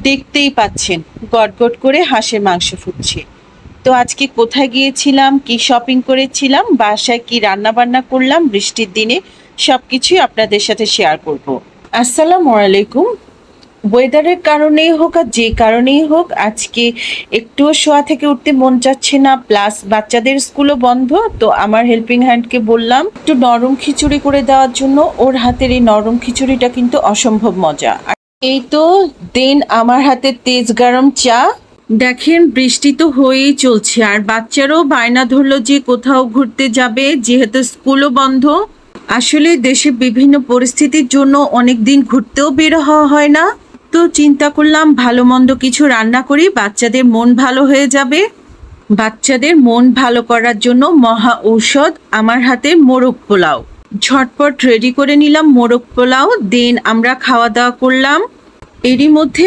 দেখতেই পাচ্ছেন গটগট করে হাঁসের মাংস ফুটছে। তো আজকে কোথায় গিয়েছিলাম, কি শপিং করেছিলাম, বাসায় কি রান্না বান্না করলাম বৃষ্টির দিনে, সবকিছুই আপনাদের সাথে শেয়ার করব। আসসালামু আলাইকুম। ওয়েদারের কারণেই হোক আর যে কারণেই হোক আজকে একটুও শোয়া থেকে উঠতে মন চাচ্ছে না, প্লাস বাচ্চাদের স্কুলও বন্ধ। তো আমার হেল্পিং হ্যান্ডকে বললাম একটু নরম খিচুড়ি করে দেওয়ার জন্য। ওর হাতের এই নরম খিচুড়িটা কিন্তু অসম্ভব মজা। আর এই তো দেন আমার হাতে তেজ গরম চা। দেখেন বৃষ্টি তো হয়েই চলছে, আর বাচ্চারাও বায়না ধরলো যে কোথাও ঘুরতে যাবে, যেহেতু স্কুলও বন্ধ। আসলে দেশে বিভিন্ন পরিস্থিতির জন্য অনেক দিন ঘুরতেও বের হওয়া হয় না। তো চিন্তা করলাম ভালো মন্দ কিছু রান্না করি, বাচ্চাদের মন ভালো হয়ে যাবে। বাচ্চাদের মন ভালো করার জন্য মহা ঔষধ আমার হাতের মোরগ পোলাও। ঝটপট রেডি করে নিলাম মোরগ পোলাও, দেন আমরা খাওয়া দাওয়া করলাম। এরই মধ্যে